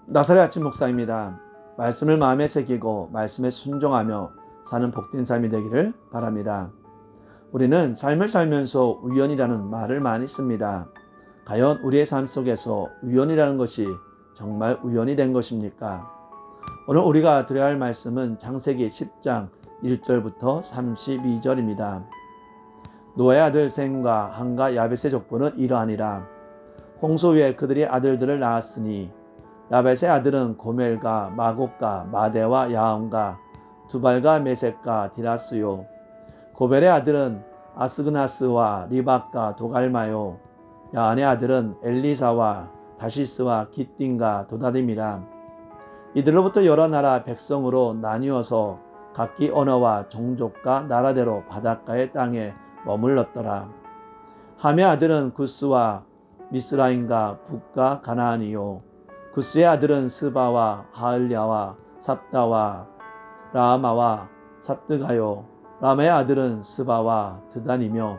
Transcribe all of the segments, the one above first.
나사렛 아침 목사입니다. 말씀을 마음에 새기고 말씀에 순종하며 사는 복된 삶이 되기를 바랍니다. 우리는 삶을 살면서 우연이라는 말을 많이 씁니다. 과연 우리의 삶 속에서 우연이라는 것이 정말 우연이 된 것입니까? 오늘 우리가 드려야 할 말씀은 창세기 10장 1절부터 32절입니다. 노아의 아들 셈과 함과 야벳의 족보는 이러하니라. 홍수 위에 그들이 아들들을 낳았으니 야벳의 아들은 고멜과 마곡과 마대와 야함과 두발과 메섹과 디라스요. 고멜의 아들은 아스그나스와 리박과 도갈마요. 야한의 아들은 엘리사와 다시스와 기띵과 도다림이라. 이들로부터 여러 나라 백성으로 나뉘어서 각기 언어와 종족과 나라대로 바닷가의 땅에 머물렀더라. 함의 아들은 구스와 미스라임과 북과 가나안이요. 구스의 아들은 스바와 하을야와 삽다와 라마와 삽드가요. 라마의 아들은 스바와 드단이며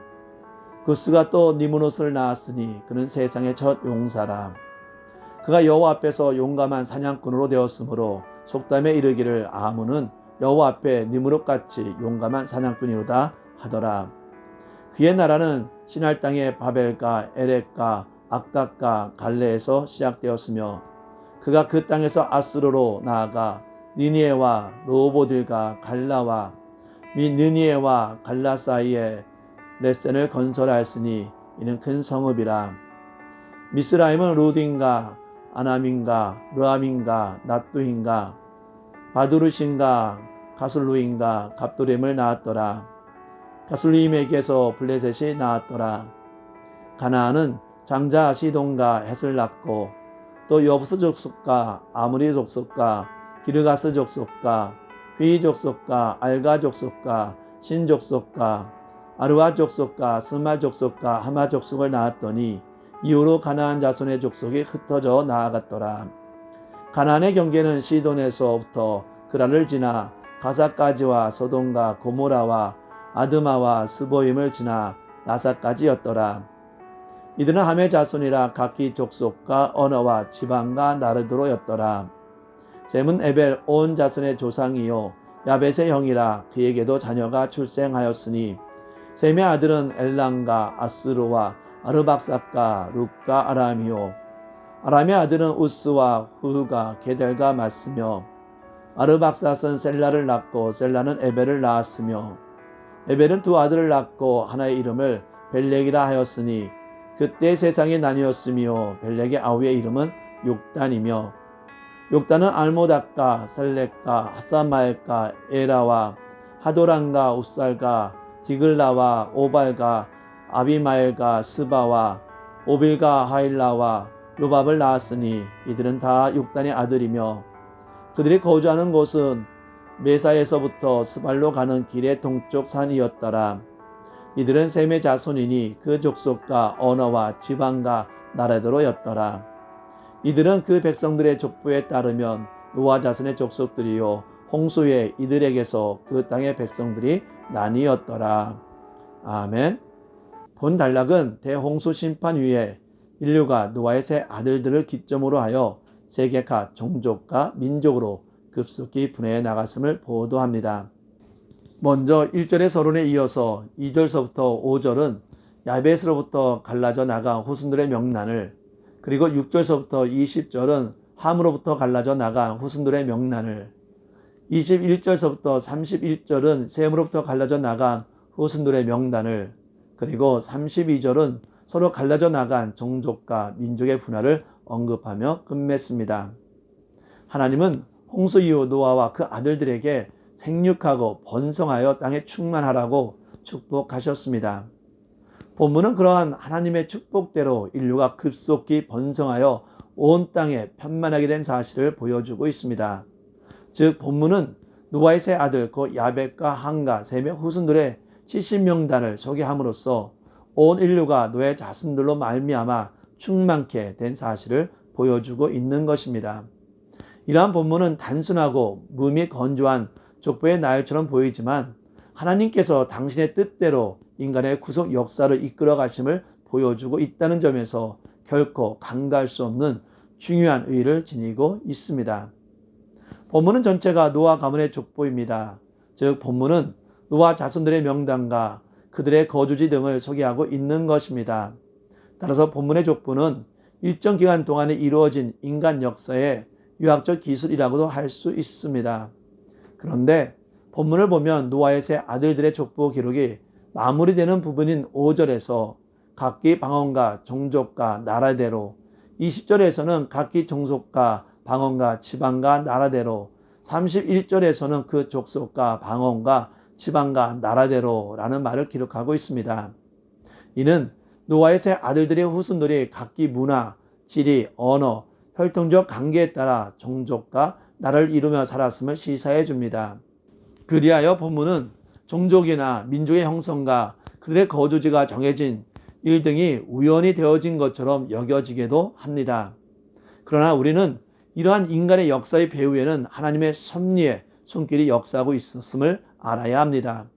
구스가 또 니므롯을 낳았으니 그는 세상의 첫 용사라. 그가 여호와 앞에서 용감한 사냥꾼으로 되었으므로 속담에 이르기를 아문은 여호와 앞에 니므롯같이 용감한 사냥꾼이로다 하더라. 그의 나라는 신할 땅의 바벨과 에렉과 악각과 갈레에서 시작되었으며 그가 그 땅에서 아수르로 나아가 니니에와 로보딜과 갈라와 미 느니에와 갈라 사이에 레센을 건설하였으니 이는 큰 성읍이라. 미스라임은 루딘과 아나민과 르아민과 낫두힌과 바두르신과 가술루인과 갑도림을 낳았더라. 가술림에게서 블레셋이 나왔더라. 가나안은 장자 시돈과 헷을 낳고 또 여부스 족속과 아무리 족속과 기르가스 족속과 휘 족속과 알가 족속과 신 족속과 아르와 족속과 스마 족속과 하마 족속을 낳았더니 이후로 가나안 자손의 족속이 흩어져 나아갔더라. 가나안의 경계는 시돈에서부터 그라를 지나 가사까지와 소돔과 고모라와 아드마와 스보임을 지나 라사까지였더라. 이들은 함의 자손이라 각기 족속과 언어와 지방과 나르도로였더라. 셈은 에벨 온 자손의 조상이요 야벳의 형이라 그에게도 자녀가 출생하였으니 셈의 아들은 엘람과 아스루와 아르박삭과 룻과 아람이요 아람의 아들은 우스와 후가 게델과 맞으며 아르박삭은 셀라를 낳고 셀라는 에벨을 낳았으며 에벨은 두 아들을 낳고 하나의 이름을 벨렉이라 하였으니 그때 세상이 나뉘었으며 벨렉의 아우의 이름은 욕단이며 욕단은 알모닥과 살렉과 하사마엘과 에라와 하도란과 우살과 디글라와 오발과 아비마엘과 스바와 오빌과 하일라와 요밥을 낳았으니 이들은 다 욕단의 아들이며 그들이 거주하는 곳은 메사에서부터 스발로 가는 길의 동쪽 산이었더라. 이들은 셈의 자손이니 그 족속과 언어와 지방과 나라대로였더라. 이들은 그 백성들의 족보에 따르면 노아 자손의 족속들이요 홍수에 이들에게서 그 땅의 백성들이 나뉘었더라. 아멘. 본 단락은 대홍수 심판 위에 인류가 노아의 세 아들들을 기점으로 하여 세계가 종족과 민족으로 급속히 분해해 나갔음을 보도합니다. 먼저 1절의 서론에 이어서 2절서부터 5절은 야벳으로부터 갈라져 나간 후손들의 명난을, 그리고 6절서부터 20절은 함으로부터 갈라져 나간 후손들의 명난을, 21절서부터 31절은 셈으로부터 갈라져 나간 후손들의 명단을, 그리고 32절은 서로 갈라져 나간 종족과 민족의 분화를 언급하며 끝맺습니다. 하나님은 홍수 이후 노아와 그 아들들에게 생육하고 번성하여 땅에 충만하라고 축복하셨습니다. 본문은 그러한 하나님의 축복대로 인류가 급속히 번성하여 온 땅에 편만하게 된 사실을 보여주고 있습니다. 즉 본문은 노아의 세 아들 곧 야벳과 함과 셈의 후손들의 70명단을 소개함으로써 온 인류가 노아의 자손들로 말미암아 충만케 된 사실을 보여주고 있는 것입니다. 이러한 본문은 단순하고 무미 건조한 족보의 나열처럼 보이지만 하나님께서 당신의 뜻대로 인간의 구속 역사를 이끌어 가심을 보여주고 있다는 점에서 결코 간과할 수 없는 중요한 의의를 지니고 있습니다. 본문은 전체가 노아 가문의 족보입니다. 즉 본문은 노아 자손들의 명단과 그들의 거주지 등을 소개하고 있는 것입니다. 따라서 본문의 족보는 일정 기간 동안에 이루어진 인간 역사의 유학적 기술이라고도 할 수 있습니다. 그런데 본문을 보면 노아의 세 아들들의 족보 기록이 마무리되는 부분인 5절에서 각기 방언과 종족과 나라대로, 20절에서는 각기 종족과 방언과 지방과 나라대로, 31절에서는 그 족속과 방언과 지방과 나라대로라는 말을 기록하고 있습니다. 이는 노아의 세 아들들의 후손들이 각기 문화, 지리, 언어, 혈통적 관계에 따라 종족과 나라를 이루며 살았음을 시사해 줍니다. 그리하여 본문은 종족이나 민족의 형성과 그들의 거주지가 정해진 일 등이 우연히 되어진 것처럼 여겨지기도 합니다. 그러나 우리는 이러한 인간의 역사의 배후에는 하나님의 섭리의 손길이 역사하고 있었음을 알아야 합니다.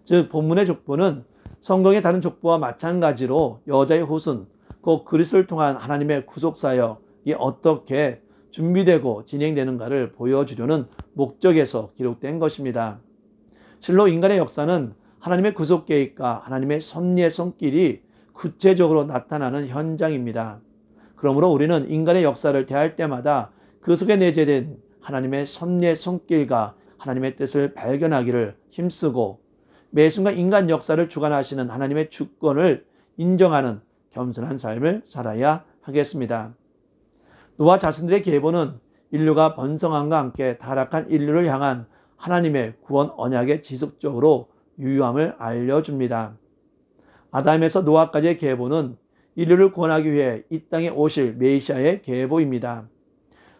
즉 본문의 족보는 성경의 다른 족보와 마찬가지로 여자의 후손, 곧 그리스도를 통한 하나님의 구속사역이 어떻게 준비되고 진행되는가를 보여주려는 목적에서 기록된 것입니다. 실로 인간의 역사는 하나님의 구속 계획과 하나님의 섭리의 손길이 구체적으로 나타나는 현장입니다. 그러므로 우리는 인간의 역사를 대할 때마다 그 속에 내재된 하나님의 섭리의 손길과 하나님의 뜻을 발견하기를 힘쓰고 매 순간 인간 역사를 주관하시는 하나님의 주권을 인정하는 겸손한 삶을 살아야 하겠습니다. 노아 자신들의 계보는 인류가 번성함과 함께 타락한 인류를 향한 하나님의 구원 언약의 지속적으로 유효함을 알려줍니다. 아담에서 노아까지의 계보는 인류를 구원하기 위해 이 땅에 오실 메시아의 계보입니다.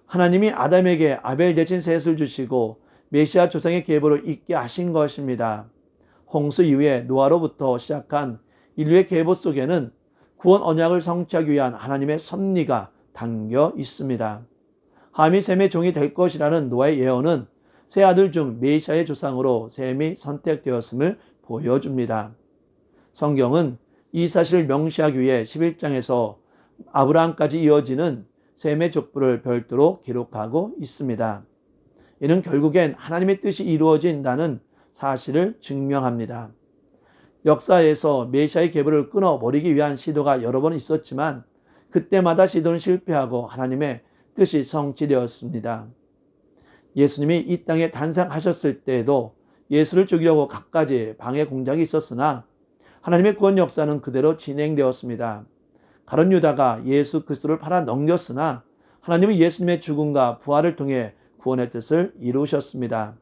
하나님이 아담에게 아벨 대신 셋을 주시고 메시아 조상의 계보를 잇게 하신 것입니다. 홍수 이후에 노아로부터 시작한 인류의 계보 속에는 구원 언약을 성취하기 위한 하나님의 섭리가 담겨 있습니다. 함이 셈의 종이 될 것이라는 노아의 예언은 세 아들 중 메시아의 조상으로 셈이 선택되었음을 보여줍니다. 성경은 이 사실을 명시하기 위해 11장에서 아브라함까지 이어지는 셈의 족보를 별도로 기록하고 있습니다. 이는 결국엔 하나님의 뜻이 이루어진다는 사실을 증명합니다. 역사에서 메시아의 계보를 끊어버리기 위한 시도가 여러 번 있었지만 그때마다 시도는 실패하고 하나님의 뜻이 성취되었습니다. 예수님이 이 땅에 탄생하셨을 때에도 예수를 죽이려고 갖가지 방해 공작이 있었으나 하나님의 구원 역사는 그대로 진행되었습니다. 가룟 유다가 예수 그리스도를 팔아 넘겼으나 하나님은 예수님의 죽음과 부활을 통해 구원의 뜻을 이루셨습니다.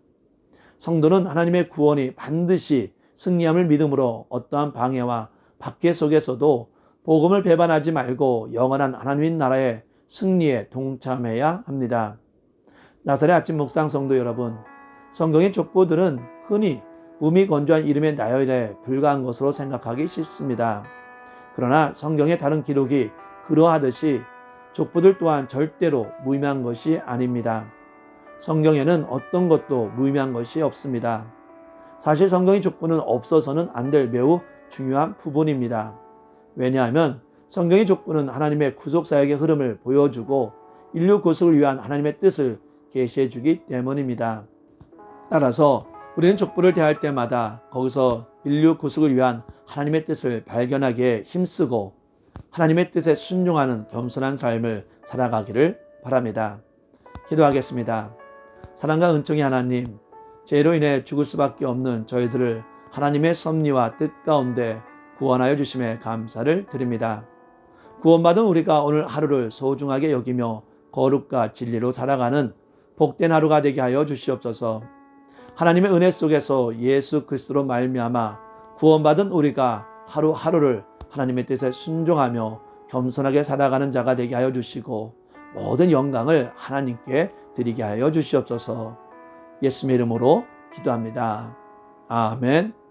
성도는 하나님의 구원이 반드시 승리함을 믿음으로 어떠한 방해와 박해 속에서도 복음을 배반하지 말고 영원한 하나님 나라의 승리에 동참해야 합니다. 나사렛 아침 묵상 성도 여러분, 성경의 족보들은 흔히 음이 건조한 이름의 나열에 불과한 것으로 생각하기 쉽습니다. 그러나 성경의 다른 기록이 그러하듯이 족보들 또한 절대로 무의미한 것이 아닙니다. 성경에는 어떤 것도 무의미한 것이 없습니다. 사실 성경의 족보는 없어서는 안 될 매우 중요한 부분입니다. 왜냐하면 성경의 족보는 하나님의 구속사역의 흐름을 보여주고 인류 구속을 위한 하나님의 뜻을 계시해 주기 때문입니다. 따라서 우리는 족보를 대할 때마다 거기서 인류 구속을 위한 하나님의 뜻을 발견하기에 힘쓰고 하나님의 뜻에 순종하는 겸손한 삶을 살아가기를 바랍니다. 기도하겠습니다. 사랑과 은총의 하나님, 죄로 인해 죽을 수밖에 없는 저희들을 하나님의 섭리와 뜻 가운데 구원하여 주심에 감사를 드립니다. 구원받은 우리가 오늘 하루를 소중하게 여기며 거룩과 진리로 살아가는 복된 하루가 되게 하여 주시옵소서. 하나님의 은혜 속에서 예수 그리스도로 말미암아 구원받은 우리가 하루하루를 하나님의 뜻에 순종하며 겸손하게 살아가는 자가 되게 하여 주시고 모든 영광을 하나님께 드리게 하여 주시옵소서. 예수님의 이름으로 기도합니다. 아멘.